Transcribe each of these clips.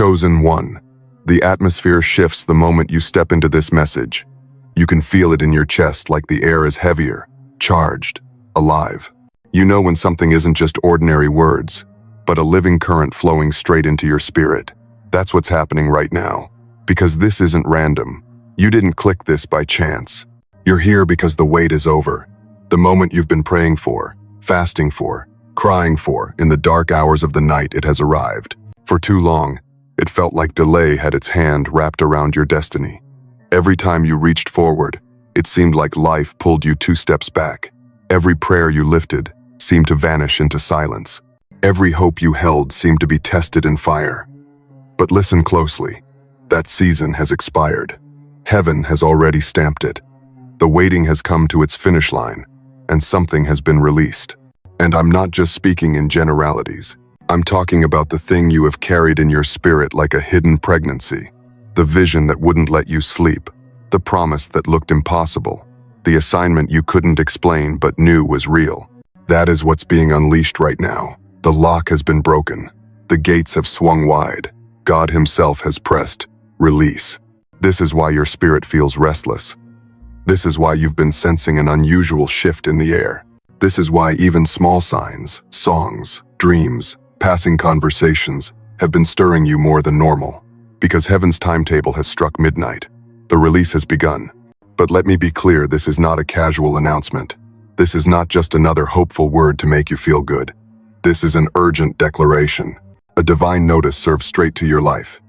Chosen one. The atmosphere shifts the moment you step into this message. You can feel it in your chest like the air is heavier, charged, alive. You know when something isn't just ordinary words, but a living current flowing straight into your spirit. That's what's happening right now. Because this isn't random. You didn't click this by chance. You're here because the wait is over. The moment you've been praying for, fasting for, crying for, in the dark hours of the night, it has arrived. For too long, it felt like delay had its hand wrapped around your destiny. Every time you reached forward, it seemed like life pulled you 2 steps back. Every prayer you lifted seemed to vanish into silence. Every hope you held seemed to be tested in fire. But listen closely. That season has expired. Heaven has already stamped it. The waiting has come to its finish line, and something has been released. And I'm not just speaking in generalities. I'm talking about the thing you have carried in your spirit like a hidden pregnancy. The vision that wouldn't let you sleep. The promise that looked impossible. The assignment you couldn't explain but knew was real. That is what's being unleashed right now. The lock has been broken. The gates have swung wide. God Himself has pressed release. This is why your spirit feels restless. This is why you've been sensing an unusual shift in the air. This is why even small signs, songs, dreams, passing conversations have been stirring you more than normal. Because heaven's timetable has struck midnight. The release has begun. But let me be clear, this is not a casual announcement. This is not just another hopeful word to make you feel good. This is an urgent declaration. A divine notice served straight to your life.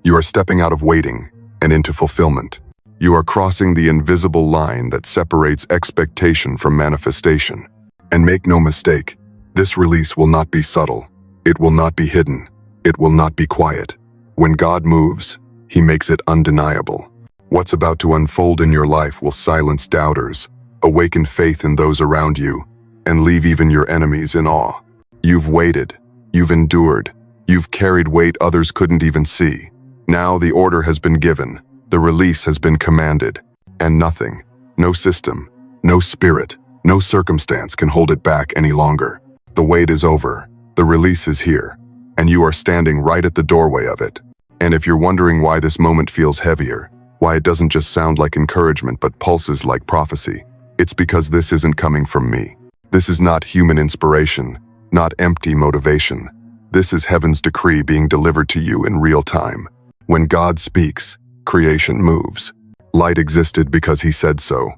You are stepping out of waiting and into fulfillment. You are crossing the invisible line that separates expectation from manifestation. And make no mistake, this release will not be subtle. It will not be hidden. It will not be quiet. When God moves, He makes it undeniable. What's about to unfold in your life will silence doubters, awaken faith in those around you, and leave even your enemies in awe. You've waited. You've endured. You've carried weight others couldn't even see. Now the order has been given. The release has been commanded. And nothing, no system, no spirit, no circumstance can hold it back any longer. The wait is over. The release is here. And you are standing right at the doorway of it. And if you're wondering why this moment feels heavier, why it doesn't just sound like encouragement but pulses like prophecy, it's because this isn't coming from me. This is not human inspiration, not empty motivation. This is heaven's decree being delivered to you in real time. When God speaks, creation moves. Light existed because He said so.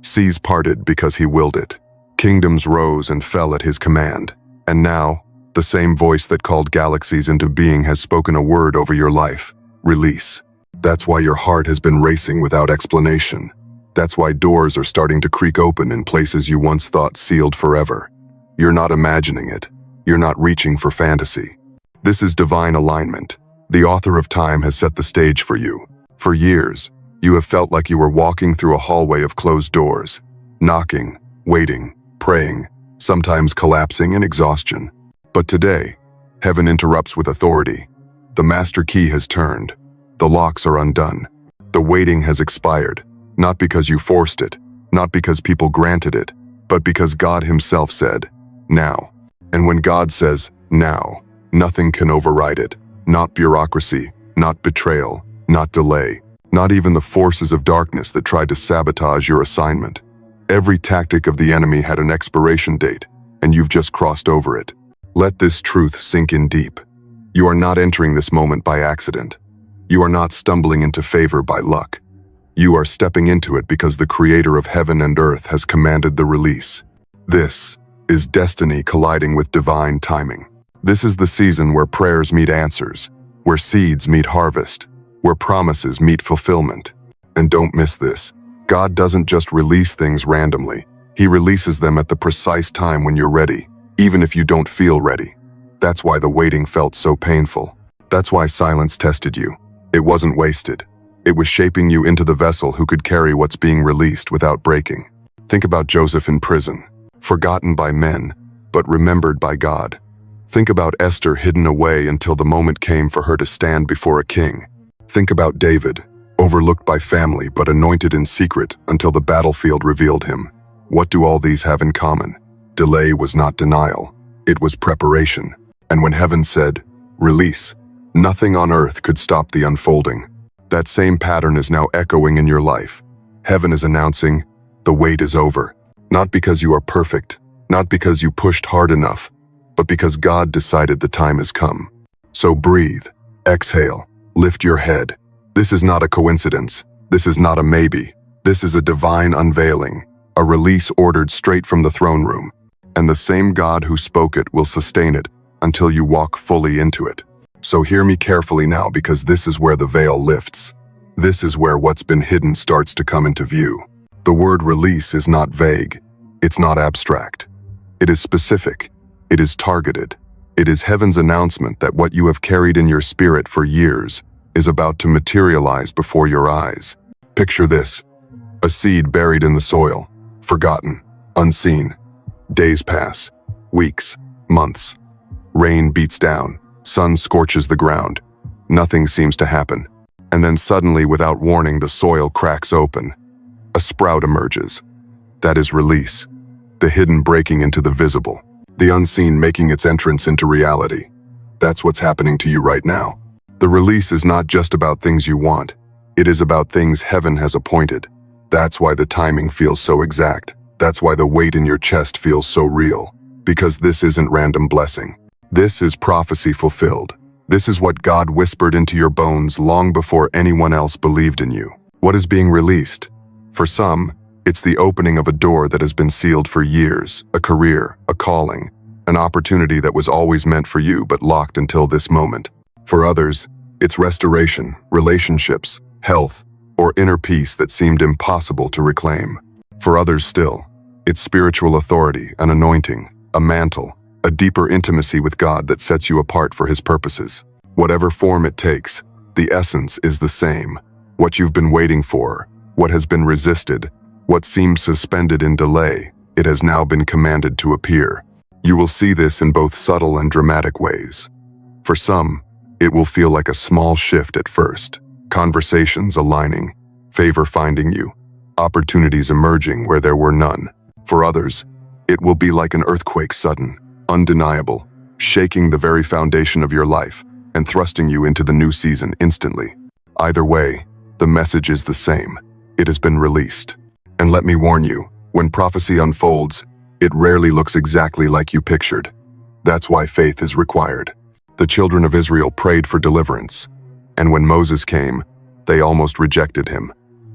Seas parted because He willed it. Kingdoms rose and fell at His command. And now, the same voice that called galaxies into being has spoken a word over your life. Release. That's why your heart has been racing without explanation. That's why doors are starting to creak open in places you once thought sealed forever. You're not imagining it. You're not reaching for fantasy. This is divine alignment. The author of time has set the stage for you. For years, you have felt like you were walking through a hallway of closed doors, knocking, waiting, praying, sometimes collapsing in exhaustion. But today, heaven interrupts with authority. The master key has turned. The locks are undone. The waiting has expired, not because you forced it, not because people granted it, but because God Himself said, now. And when God says, now, nothing can override it. Not bureaucracy, not betrayal, not delay, not even the forces of darkness that tried to sabotage your assignment. Every tactic of the enemy had an expiration date, and you've just crossed over it. Let this truth sink in deep. You are not entering this moment by accident. You are not stumbling into favor by luck. You are stepping into it because the Creator of heaven and earth has commanded the release. This is destiny colliding with divine timing. This is the season where prayers meet answers, where seeds meet harvest, where promises meet fulfillment. And don't miss this. God doesn't just release things randomly. He releases them at the precise time when you're ready, even if you don't feel ready. That's why the waiting felt so painful. That's why silence tested you. It wasn't wasted. It was shaping you into the vessel who could carry what's being released without breaking. Think about Joseph in prison, forgotten by men, but remembered by God. Think about Esther hidden away until the moment came for her to stand before a king. Think about David, overlooked by family but anointed in secret until the battlefield revealed him. What do all these have in common? Delay was not denial. It was preparation. And when heaven said, release, Nothing on earth could stop the unfolding. That same pattern is now echoing in your life. Heaven is announcing, the wait is over. Not because you are perfect, not because you pushed hard enough, but because God decided the time has come. So breathe, exhale, lift your head. This is not a coincidence. This is not a maybe. This is a divine unveiling, a release ordered straight from the throne room. And the same God who spoke it will sustain it until you walk fully into it. So hear me carefully now, because this is where the veil lifts. This is where what's been hidden starts to come into view. The word release is not vague. It's not abstract. It is specific. It is targeted. It is heaven's announcement that what you have carried in your spirit for years is about to materialize before your eyes. Picture this: a seed buried in the soil, forgotten, unseen. Days pass, weeks, months. Rain beats down, sun scorches the ground. Nothing seems to happen. And then suddenly, without warning, the soil cracks open. A sprout emerges. That is release. The hidden breaking into the visible. The unseen making its entrance into reality. That's what's happening to you right now. The release is not just about things you want. It is about things heaven has appointed. That's why the timing feels so exact. That's why the weight in your chest feels so real. Because this isn't random blessing. This is prophecy fulfilled. This is what God whispered into your bones long before anyone else believed in you. What is being released? For some, it's the opening of a door that has been sealed for years, a career, a calling, an opportunity that was always meant for you but locked until this moment. For others, it's restoration, relationships, health, or inner peace that seemed impossible to reclaim. For others still, it's spiritual authority, an anointing, a mantle, a deeper intimacy with God that sets you apart for His purposes. Whatever form it takes, the essence is the same. What you've been waiting for, what has been resisted, what seemed suspended in delay, it has now been commanded to appear. You will see this in both subtle and dramatic ways. For some, it will feel like a small shift at first, conversations aligning, favor finding you, opportunities emerging where there were none. For others, it will be like an earthquake, sudden, undeniable, shaking the very foundation of your life and thrusting you into the new season instantly. Either way, the message is the same. It has been released. And let me warn you, when prophecy unfolds, it rarely looks exactly like you pictured. That's why faith is required. The children of Israel prayed for deliverance, and when Moses came, they almost rejected him.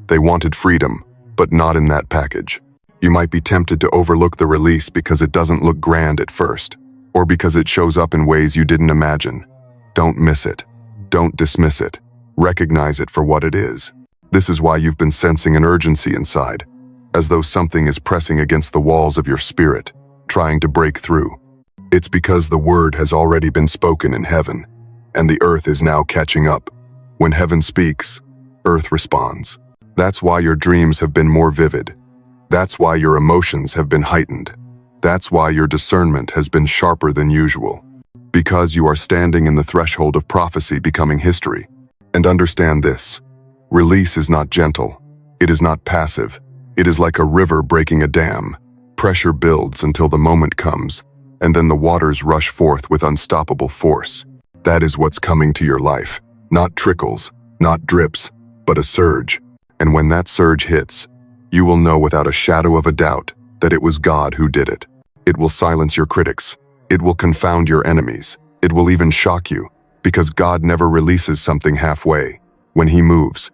They wanted freedom, but not in that package. You might be tempted to overlook the release because it doesn't look grand at first, or because it shows up in ways you didn't imagine. Don't miss it. Don't dismiss it. Recognize it for what it is. This is why you've been sensing an urgency inside, as though something is pressing against the walls of your spirit, trying to break through. It's because the word has already been spoken in heaven, and the earth is now catching up. When heaven speaks, earth responds. That's why your dreams have been more vivid. That's why your emotions have been heightened. That's why your discernment has been sharper than usual. Because you are standing in the threshold of prophecy becoming history. And understand this: release is not gentle. It is not passive. It is like a river breaking a dam. Pressure builds until the moment comes, and then the waters rush forth with unstoppable force. That is what's coming to your life. Not trickles, not drips, but a surge. And when that surge hits, you will know without a shadow of a doubt that it was God who did it. It will silence your critics. It will confound your enemies. It will even shock you, because God never releases something halfway. When He moves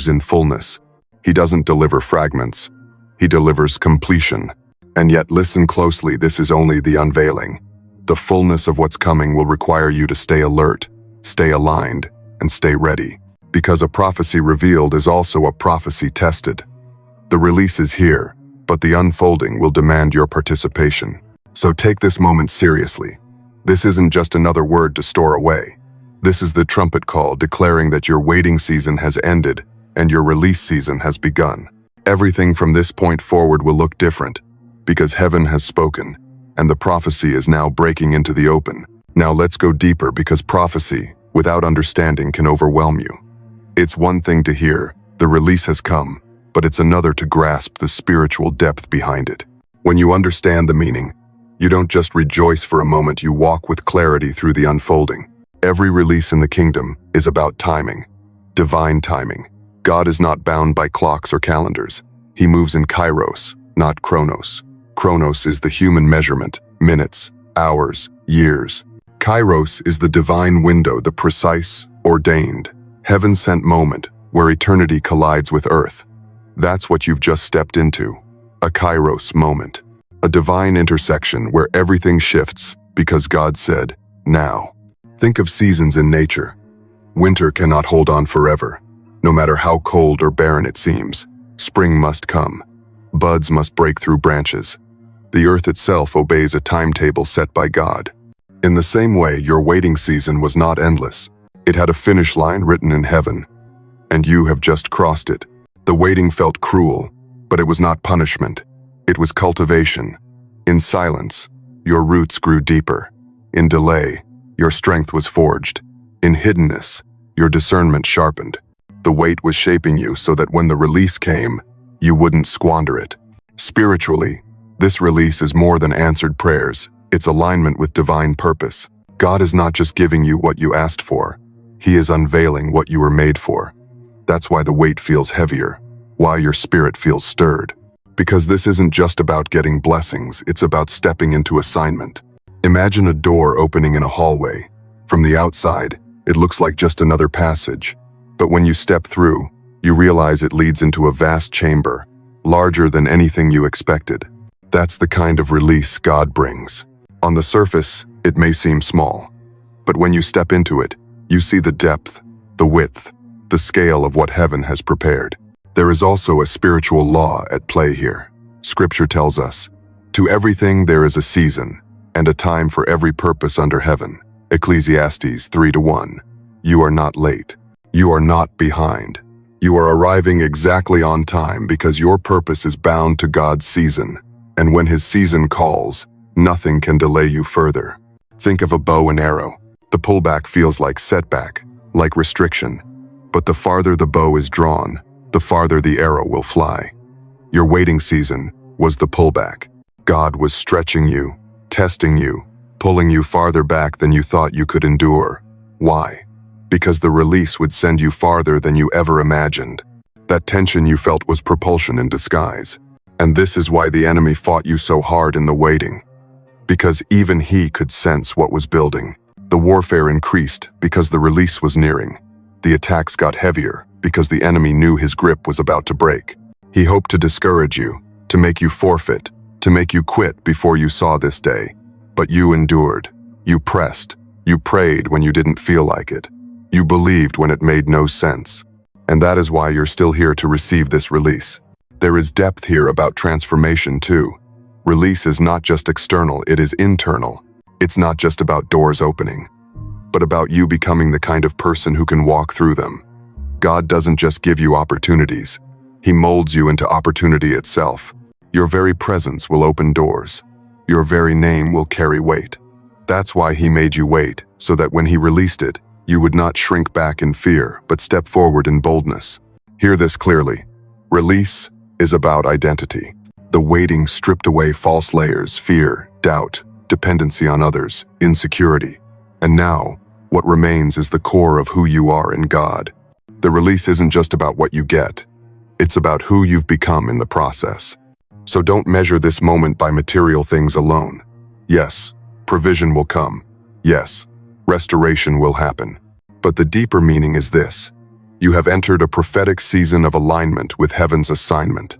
in fullness. He doesn't deliver fragments. He delivers completion. And yet, listen closely, this is only the unveiling. The fullness of what's coming will require you to stay alert, stay aligned, and stay ready. Because a prophecy revealed is also a prophecy tested. The release is here, but the unfolding will demand your participation. So take this moment seriously. This isn't just another word to store away. This is the trumpet call declaring that your waiting season has ended and your release season has begun. Everything from this point forward will look different, because heaven has spoken, and the prophecy is now breaking into the open. Now let's go deeper, because prophecy, without understanding, can overwhelm you. It's one thing to hear, the release has come, but it's another to grasp the spiritual depth behind it. When you understand the meaning, you don't just rejoice for a moment, you walk with clarity through the unfolding. Every release in the kingdom is about timing, divine timing. God is not bound by clocks or calendars. He moves in kairos, not chronos. Chronos is the human measurement, minutes, hours, years. Kairos is the divine window, the precise, ordained, heaven-sent moment where eternity collides with earth. That's what you've just stepped into, a kairos moment, a divine intersection where everything shifts because God said, now. Think of seasons in nature. Winter cannot hold on forever. No matter how cold or barren it seems, spring must come. Buds must break through branches. The earth itself obeys a timetable set by God. In the same way, your waiting season was not endless. It had a finish line written in heaven, and you have just crossed it. The waiting felt cruel, but it was not punishment. It was cultivation. In silence, your roots grew deeper. In delay, your strength was forged. In hiddenness, your discernment sharpened. The wait was shaping you so that when the release came, you wouldn't squander it. Spiritually, this release is more than answered prayers. It's alignment with divine purpose. God is not just giving you what you asked for. He is unveiling what you were made for. That's why the weight feels heavier, why your spirit feels stirred. Because this isn't just about getting blessings, it's about stepping into assignment. Imagine a door opening in a hallway. From the outside, it looks like just another passage. But when you step through, you realize it leads into a vast chamber, larger than anything you expected. That's the kind of release God brings. On the surface, it may seem small. But when you step into it, you see the depth, the width, the scale of what heaven has prepared. There is also a spiritual law at play here. Scripture tells us, to everything there is a season, and a time for every purpose under heaven. Ecclesiastes 3:1. You are not late. You are not behind. You are arriving exactly on time because your purpose is bound to God's season. And when His season calls, nothing can delay you further. Think of a bow and arrow. The pullback feels like setback, like restriction. But the farther the bow is drawn, the farther the arrow will fly. Your waiting season was the pullback. God was stretching you, testing you, pulling you farther back than you thought you could endure. Why? Because the release would send you farther than you ever imagined. That tension you felt was propulsion in disguise. And this is why the enemy fought you so hard in the waiting. Because even he could sense what was building. The warfare increased because the release was nearing. The attacks got heavier because the enemy knew his grip was about to break. He hoped to discourage you, to make you forfeit, to make you quit before you saw this day. But you endured. You pressed. You prayed when you didn't feel like it. You believed when it made no sense. And that is why you're still here to receive this release. There is depth here about transformation too. Release is not just external, it is internal. It's not just about doors opening, but about you becoming the kind of person who can walk through them. God doesn't just give you opportunities. He molds you into opportunity itself. Your very presence will open doors. Your very name will carry weight. That's why He made you wait, so that when He released it, you would not shrink back in fear, but step forward in boldness. Hear this clearly. Release is about identity. The waiting stripped away false layers, fear, doubt, dependency on others, insecurity. And now, what remains is the core of who you are in God. The release isn't just about what you get. It's about who you've become in the process. So don't measure this moment by material things alone. Yes, provision will come. Yes, restoration will happen. But the deeper meaning is this. You have entered a prophetic season of alignment with heaven's assignment.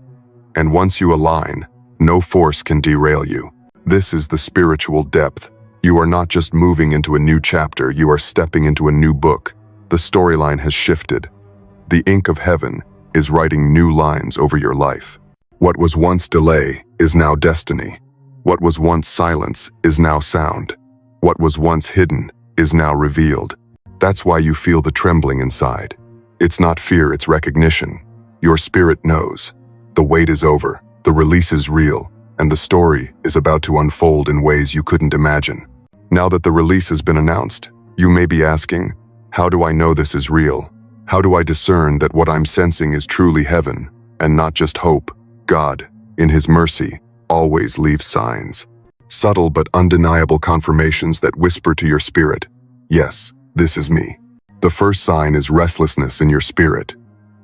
And once you align, no force can derail you. This is the spiritual depth. You are not just moving into a new chapter, you are stepping into a new book. The storyline has shifted. The ink of heaven is writing new lines over your life. What was once delay is now destiny. What was once silence is now sound. What was once hidden is now revealed. That's why you feel the trembling inside. It's not fear, it's recognition. Your spirit knows. The wait is over, the release is real, and the story is about to unfold in ways you couldn't imagine. Now that the release has been announced, you may be asking, how do I know this is real? How do I discern that what I'm sensing is truly heaven, and not just hope? God, in His mercy, always leaves signs. Subtle but undeniable confirmations that whisper to your spirit, yes, This is me. The first sign is restlessness in your spirit.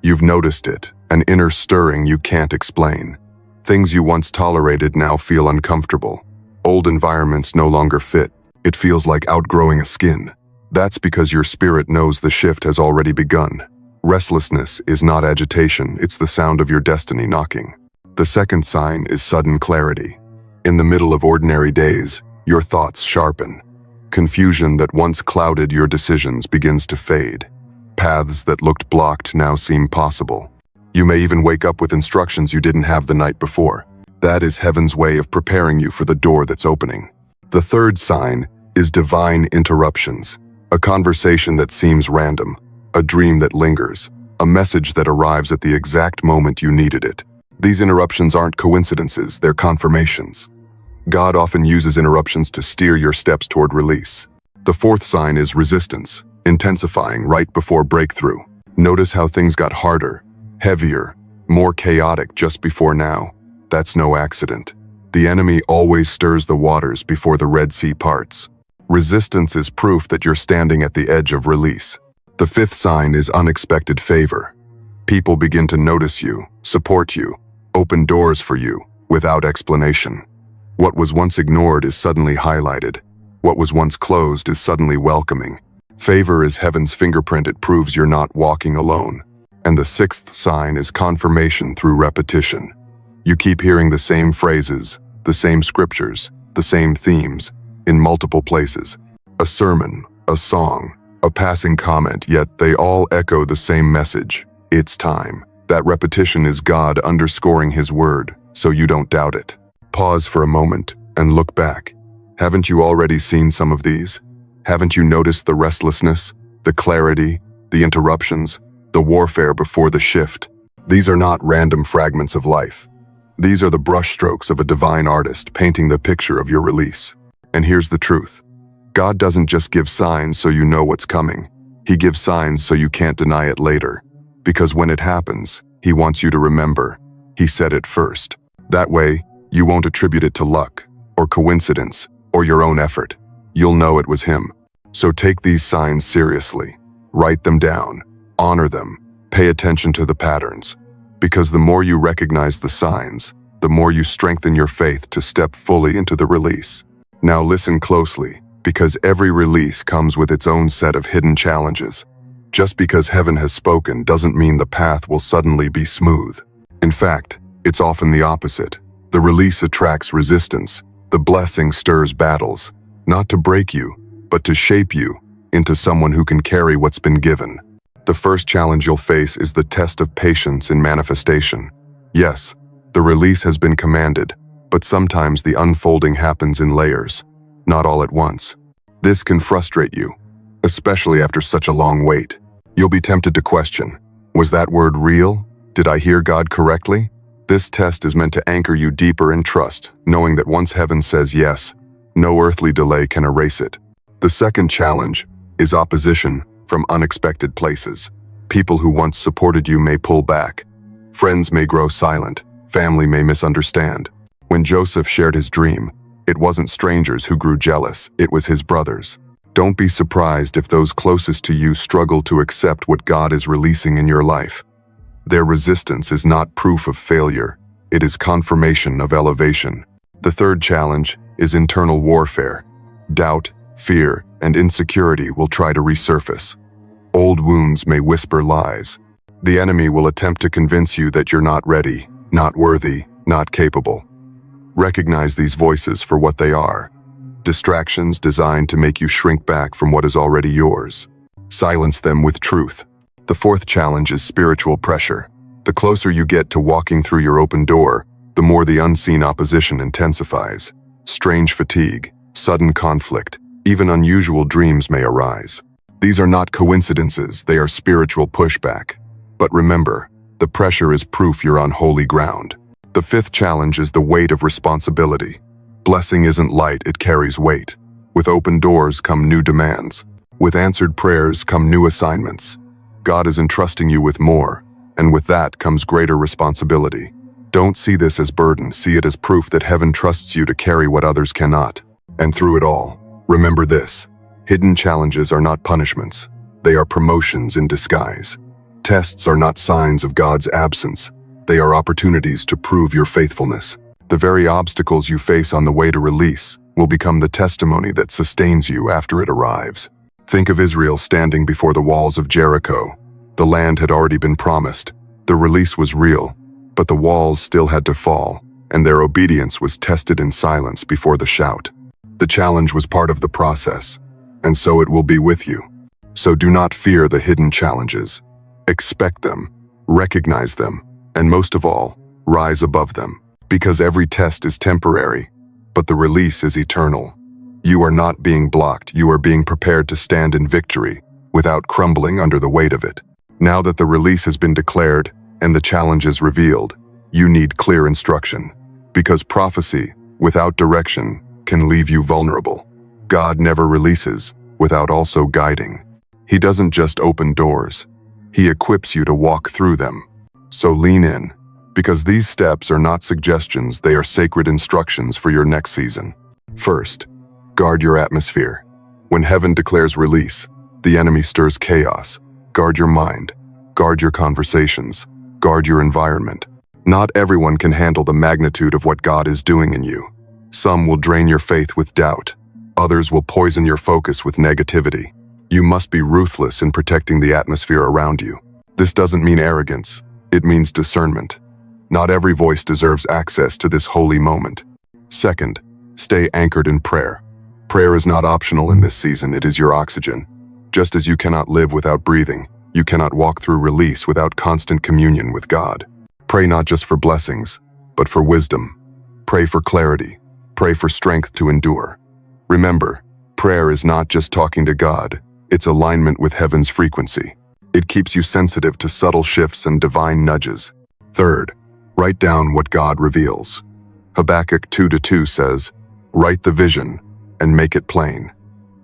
You've noticed it, an inner stirring you can't explain. Things you once tolerated now feel uncomfortable. Old environments no longer fit. It feels like outgrowing a skin. That's because your spirit knows the shift has already begun. Restlessness is not agitation, it's the sound of your destiny knocking. The second sign is sudden clarity. In the middle of ordinary days, your thoughts sharpen. Confusion that once clouded your decisions begins to fade. Paths that looked blocked now seem possible. You may even wake up with instructions you didn't have the night before. That is heaven's way of preparing you for the door that's opening. The third sign is divine interruptions. A conversation that seems random, a dream that lingers, a message that arrives at the exact moment you needed it. These interruptions aren't coincidences, they're confirmations. God often uses interruptions to steer your steps toward release. The fourth sign is resistance, intensifying right before breakthrough. Notice how things got harder, heavier, more chaotic just before now. That's no accident. The enemy always stirs the waters before the Red Sea parts. Resistance is proof that you're standing at the edge of release. The fifth sign is unexpected favor. People begin to notice you, support you, open doors for you, without explanation. What was once ignored is suddenly highlighted. What was once closed is suddenly welcoming. Favor is heaven's fingerprint, it proves you're not walking alone. And the sixth sign is confirmation through repetition. You keep hearing the same phrases, the same scriptures, the same themes, in multiple places. A sermon, a song, a passing comment, yet they all echo the same message. It's time. That repetition is God underscoring His word, so you don't doubt it. Pause for a moment and look back. Haven't you already seen some of these? Haven't you noticed the restlessness, the clarity, the interruptions, the warfare before the shift? These are not random fragments of life. These are the brushstrokes of a divine artist painting the picture of your release. And here's the truth. God doesn't just give signs so you know what's coming. He gives signs so you can't deny it later. Because when it happens, He wants you to remember. He said it first. That way, you won't attribute it to luck, or coincidence, or your own effort. You'll know it was Him. So take these signs seriously. Write them down. Honor them. Pay attention to the patterns. Because the more you recognize the signs, the more you strengthen your faith to step fully into the release. Now listen closely, because every release comes with its own set of hidden challenges. Just because heaven has spoken doesn't mean the path will suddenly be smooth. In fact, it's often the opposite. The release attracts resistance. The blessing stirs battles, not to break you, but to shape you into someone who can carry what's been given. The first challenge you'll face is the test of patience in manifestation. Yes, the release has been commanded, but sometimes the unfolding happens in layers, not all at once. This can frustrate you, especially after such a long wait. You'll be tempted to question, was that word real? Did I hear God correctly? This test is meant to anchor you deeper in trust, knowing that once heaven says yes, no earthly delay can erase it. The second challenge is opposition from unexpected places. People who once supported you may pull back. Friends may grow silent. Family may misunderstand. When Joseph shared his dream, it wasn't strangers who grew jealous, it was his brothers. Don't be surprised if those closest to you struggle to accept what God is releasing in your life. Their resistance is not proof of failure, it is confirmation of elevation. The third challenge is internal warfare. Doubt, fear, and insecurity will try to resurface. Old wounds may whisper lies. The enemy will attempt to convince you that you're not ready, not worthy, not capable. Recognize these voices for what they are. Distractions designed to make you shrink back from what is already yours. Silence them with truth. The fourth challenge is spiritual pressure. The closer you get to walking through your open door, the more the unseen opposition intensifies. Strange fatigue, sudden conflict, even unusual dreams may arise. These are not coincidences, they are spiritual pushback. But remember, the pressure is proof you're on holy ground. The fifth challenge is the weight of responsibility. Blessing isn't light, it carries weight. With open doors come new demands. With answered prayers come new assignments. God is entrusting you with more, and with that comes greater responsibility. Don't see this as burden, see it as proof that heaven trusts you to carry what others cannot. And through it all, remember this: Hidden challenges are not punishments. They are promotions in disguise. Tests are not signs of God's absence. They are opportunities to prove your faithfulness. The very obstacles you face on the way to release will become the testimony that sustains you after it arrives. Think of Israel standing before the walls of Jericho. The land had already been promised. The release was real, but the walls still had to fall, and their obedience was tested in silence before the shout. The challenge was part of the process, and so it will be with you. So do not fear the hidden challenges. Expect them, recognize them, and most of all, rise above them. Because every test is temporary, but the release is eternal. You are not being blocked, you are being prepared to stand in victory without crumbling under the weight of it. Now that the release has been declared and the challenge is revealed, you need clear instruction. Because prophecy, without direction, can leave you vulnerable. God never releases without also guiding. He doesn't just open doors, He equips you to walk through them. So lean in, because these steps are not suggestions, they are sacred instructions for your next season. First, guard your atmosphere. When heaven declares release, the enemy stirs chaos. Guard your mind, guard your conversations, guard your environment. Not everyone can handle the magnitude of what God is doing in you. Some will drain your faith with doubt. Others will poison your focus with negativity. You must be ruthless in protecting the atmosphere around you. This doesn't mean arrogance, it means discernment. Not every voice deserves access to this holy moment. Second, stay anchored in prayer. Prayer is not optional in this season, it is your oxygen. Just as you cannot live without breathing, you cannot walk through release without constant communion with God. Pray not just for blessings, but for wisdom. Pray for clarity. Pray for strength to endure. Remember, prayer is not just talking to God, it's alignment with heaven's frequency. It keeps you sensitive to subtle shifts and divine nudges. Third, write down what God reveals. Habakkuk 2:2 says, "Write the vision and make it plain."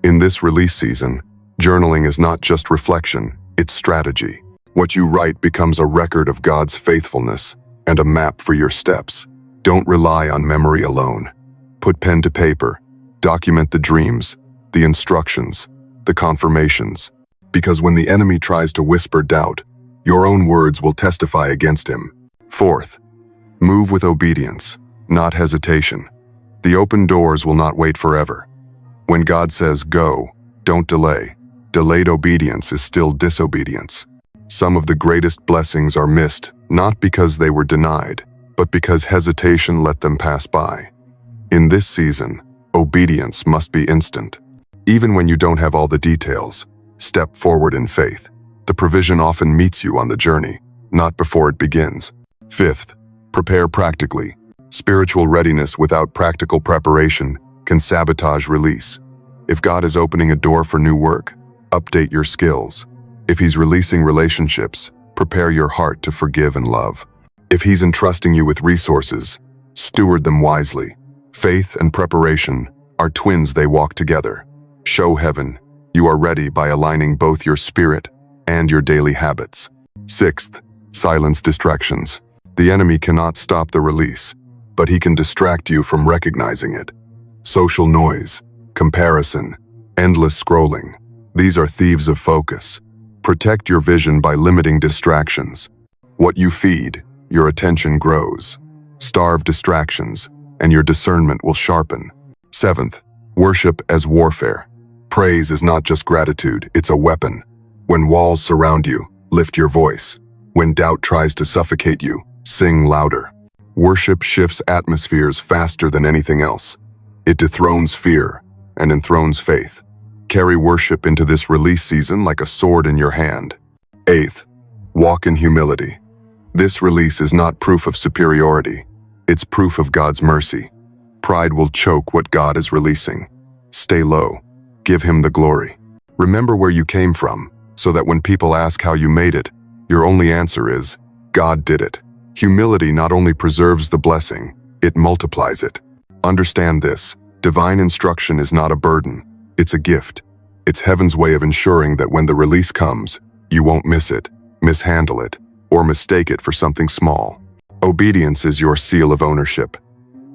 In this release season, journaling is not just reflection, it's strategy. What you write becomes a record of God's faithfulness and a map for your steps. Don't rely on memory alone. Put pen to paper. Document the dreams, the instructions, the confirmations. Because when the enemy tries to whisper doubt, your own words will testify against him. Fourth, move with obedience, not hesitation. The open doors will not wait forever. When God says go, don't delay. Delayed obedience is still disobedience. Some of the greatest blessings are missed, not because they were denied, but because hesitation let them pass by. In this season, obedience must be instant. Even when you don't have all the details, step forward in faith. The provision often meets you on the journey, not before it begins. Fifth, prepare practically. Spiritual readiness without practical preparation can sabotage release. If God is opening a door for new work, update your skills. If He's releasing relationships, prepare your heart to forgive and love. If He's entrusting you with resources, steward them wisely. Faith and preparation are twins, they walk together. Show heaven you are ready by aligning both your spirit and your daily habits. Sixth, silence distractions. The enemy cannot stop the release, but he can distract you from recognizing it. Social noise, comparison, endless scrolling. These are thieves of focus. Protect your vision by limiting distractions. What you feed, your attention grows. Starve distractions, and your discernment will sharpen. Seventh, worship as warfare. Praise is not just gratitude, it's a weapon. When walls surround you, lift your voice. When doubt tries to suffocate you, sing louder. Worship shifts atmospheres faster than anything else. It dethrones fear and enthrones faith. Carry worship into this release season like a sword in your hand. Eighth, walk in humility. This release is not proof of superiority. It's proof of God's mercy. Pride will choke what God is releasing. Stay low. Give Him the glory. Remember where you came from, so that when people ask how you made it, your only answer is, God did it. Humility not only preserves the blessing, it multiplies it. Understand this, divine instruction is not a burden, it's a gift. It's heaven's way of ensuring that when the release comes, you won't miss it, mishandle it, or mistake it for something small. Obedience is your seal of ownership.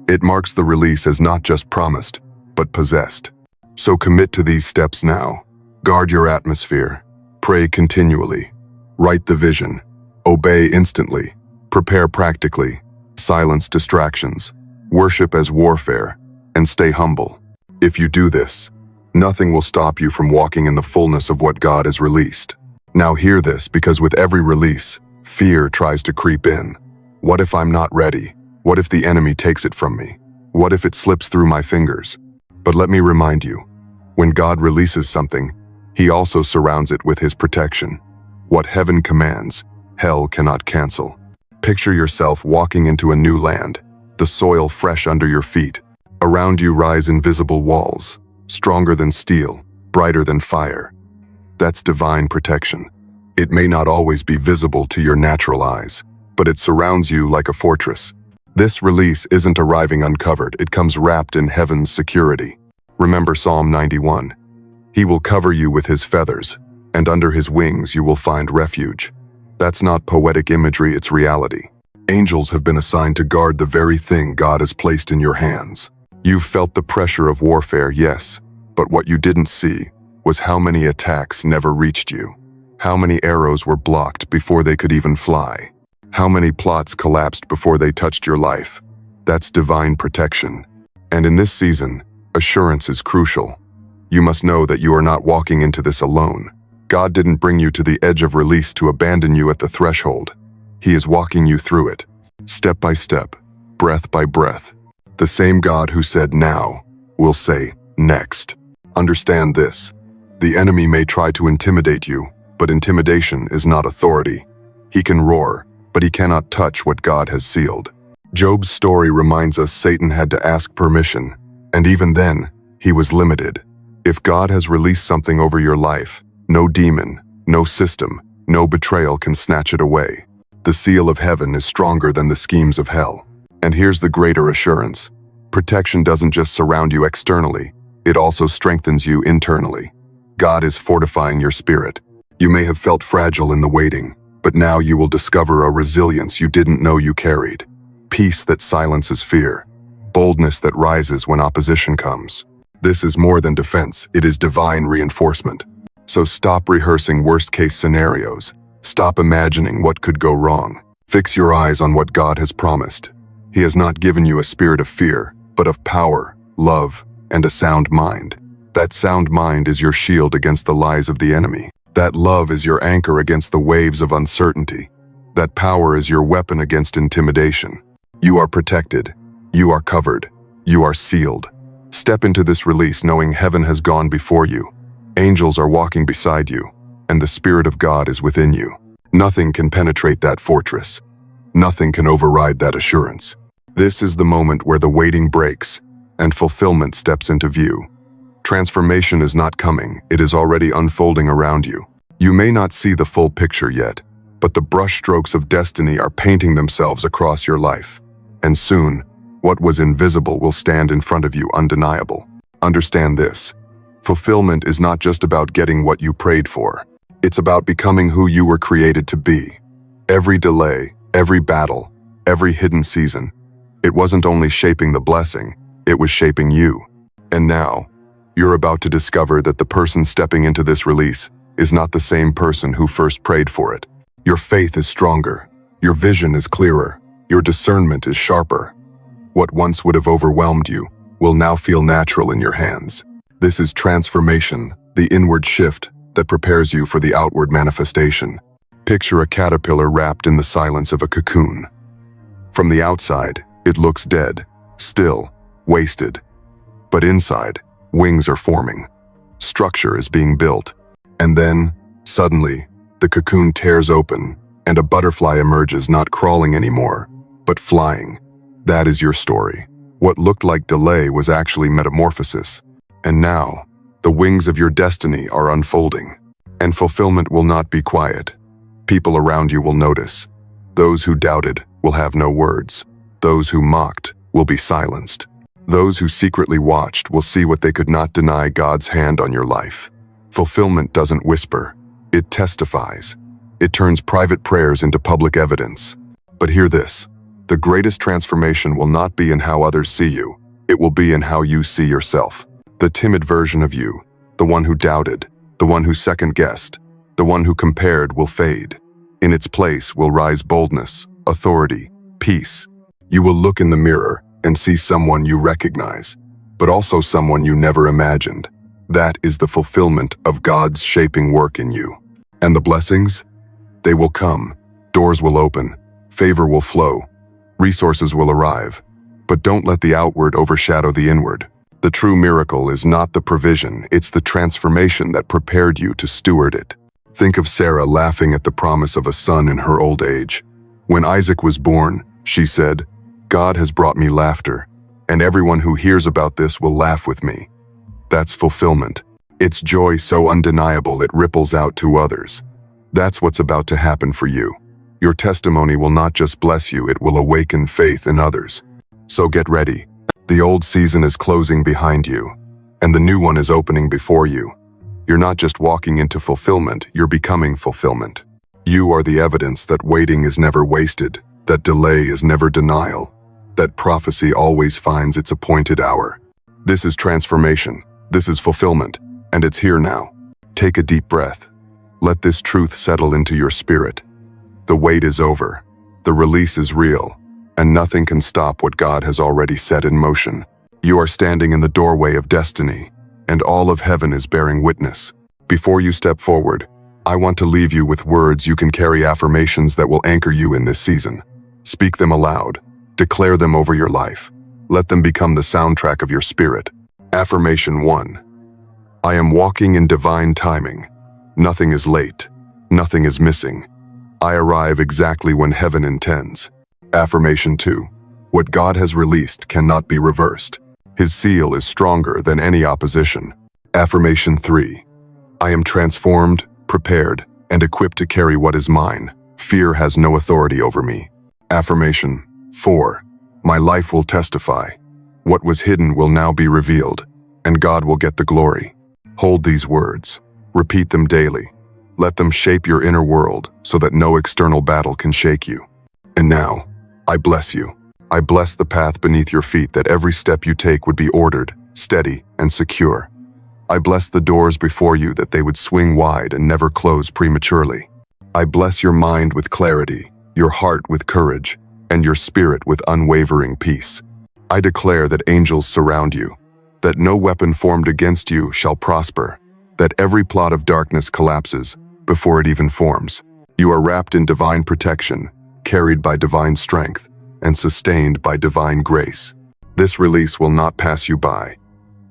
It marks the release as not just promised, but possessed. So commit to these steps now. Guard your atmosphere. Pray continually. Write the vision. Obey instantly. Prepare practically. Silence distractions. Worship as warfare. And stay humble. If you do this, nothing will stop you from walking in the fullness of what God has released. Now hear this, because with every release, fear tries to creep in. What if I'm not ready? What if the enemy takes it from me? What if it slips through my fingers? But let me remind you, when God releases something, He also surrounds it with His protection. What heaven commands, hell cannot cancel. Picture yourself walking into a new land, the soil fresh under your feet. Around you rise invisible walls, stronger than steel, brighter than fire. That's divine protection. It may not always be visible to your natural eyes, but it surrounds you like a fortress. This release isn't arriving uncovered, it comes wrapped in heaven's security. Remember Psalm 91. He will cover you with His feathers, and under His wings you will find refuge. That's not poetic imagery, it's reality. Angels have been assigned to guard the very thing God has placed in your hands. You've felt the pressure of warfare, yes, but what you didn't see was how many attacks never reached you. How many arrows were blocked before they could even fly. How many plots collapsed before they touched your life. That's divine protection. And in this season, assurance is crucial. You must know that you are not walking into this alone. God didn't bring you to the edge of release to abandon you at the threshold. He is walking you through it, step by step, breath by breath. The same God who said now will say next. Understand this. The enemy may try to intimidate you, but intimidation is not authority. He can roar, but he cannot touch what God has sealed. Job's story reminds us Satan had to ask permission, and even then, he was limited. If God has released something over your life, no demon, no system, no betrayal can snatch it away. The seal of heaven is stronger than the schemes of hell. And here's the greater assurance. Protection doesn't just surround you externally, it also strengthens you internally. God is fortifying your spirit. You may have felt fragile in the waiting, but now you will discover a resilience you didn't know you carried. Peace that silences fear. Boldness that rises when opposition comes. This is more than defense, it is divine reinforcement. So stop rehearsing worst-case scenarios. Stop imagining what could go wrong. Fix your eyes on what God has promised. He has not given you a spirit of fear, but of power, love, and a sound mind. That sound mind is your shield against the lies of the enemy. That love is your anchor against the waves of uncertainty. That power is your weapon against intimidation. You are protected. You are covered. You are sealed. Step into this release knowing heaven has gone before you. Angels are walking beside you, and the Spirit of God is within you. Nothing can penetrate that fortress. Nothing can override that assurance. This is the moment where the waiting breaks, and fulfillment steps into view. Transformation is not coming, it is already unfolding around you. You may not see the full picture yet, but the brushstrokes of destiny are painting themselves across your life. And soon, what was invisible will stand in front of you undeniable. Understand this. Fulfillment is not just about getting what you prayed for. It's about becoming who you were created to be. Every delay, every battle, every hidden season, it wasn't only shaping the blessing, it was shaping you. And now, you're about to discover that the person stepping into this release is not the same person who first prayed for it. Your faith is stronger, your vision is clearer, your discernment is sharper. What once would have overwhelmed you will now feel natural in your hands. This is transformation, the inward shift that prepares you for the outward manifestation. Picture a caterpillar wrapped in the silence of a cocoon. From the outside, it looks dead, still, wasted. But inside, wings are forming. Structure is being built. And then, suddenly, the cocoon tears open, and a butterfly emerges, not crawling anymore, but flying. That is your story. What looked like delay was actually metamorphosis. And now, the wings of your destiny are unfolding. And fulfillment will not be quiet. People around you will notice. Those who doubted will have no words. Those who mocked will be silenced. Those who secretly watched will see what they could not deny: God's hand on your life. Fulfillment doesn't whisper. It testifies. It turns private prayers into public evidence. But hear this. The greatest transformation will not be in how others see you. It will be in how you see yourself. The timid version of you, the one who doubted, the one who second-guessed, the one who compared will fade. In its place will rise boldness, authority, peace. You will look in the mirror and see someone you recognize, but also someone you never imagined. That is the fulfillment of God's shaping work in you. And the blessings? They will come. Doors will open. Favor will flow. Resources will arrive. But don't let the outward overshadow the inward. The true miracle is not the provision, it's the transformation that prepared you to steward it. Think of Sarah laughing at the promise of a son in her old age. When Isaac was born, she said, "God has brought me laughter, and everyone who hears about this will laugh with me." That's fulfillment. It's joy so undeniable it ripples out to others. That's what's about to happen for you. Your testimony will not just bless you, it will awaken faith in others. So get ready. The old season is closing behind you, and the new one is opening before you. You're not just walking into fulfillment, you're becoming fulfillment. You are the evidence that waiting is never wasted, that delay is never denial, that prophecy always finds its appointed hour. This is transformation, this is fulfillment, and it's here now. Take a deep breath. Let this truth settle into your spirit. The wait is over, the release is real, and nothing can stop what God has already set in motion. You are standing in the doorway of destiny, and all of heaven is bearing witness. Before you step forward, I want to leave you with words you can carry, affirmations that will anchor you in this season. Speak them aloud. Declare them over your life. Let them become the soundtrack of your spirit. Affirmation 1. I am walking in divine timing. Nothing is late. Nothing is missing. I arrive exactly when heaven intends. Affirmation 2. What God has released cannot be reversed. His seal is stronger than any opposition. Affirmation 3. I am transformed, prepared, and equipped to carry what is mine. Fear has no authority over me. Affirmation 4. My life will testify. What was hidden will now be revealed, and God will get the glory. Hold these words. Repeat them daily. Let them shape your inner world so that no external battle can shake you. And now, I bless you. I bless the path beneath your feet, that every step you take would be ordered, steady, and secure. I bless the doors before you, that they would swing wide and never close prematurely. I bless your mind with clarity, your heart with courage, and your spirit with unwavering peace. I declare that angels surround you, that no weapon formed against you shall prosper, that every plot of darkness collapses before it even forms. You are wrapped in divine protection, carried by divine strength, and sustained by divine grace. This release will not pass you by.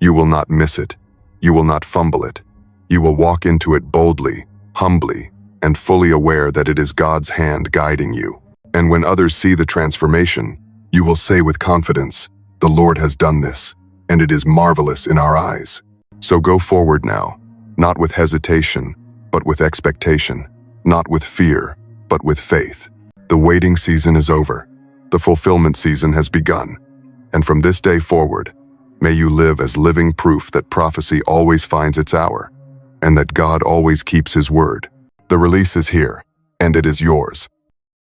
You will not miss it. You will not fumble it. You will walk into it boldly, humbly, and fully aware that it is God's hand guiding you. And when others see the transformation, you will say with confidence, "The Lord has done this, and it is marvelous in our eyes." So go forward now, not with hesitation, but with expectation, not with fear, but with faith. The waiting season is over. The fulfillment season has begun. And from this day forward, may you live as living proof that prophecy always finds its hour, and that God always keeps his word. The release is here, and it is yours.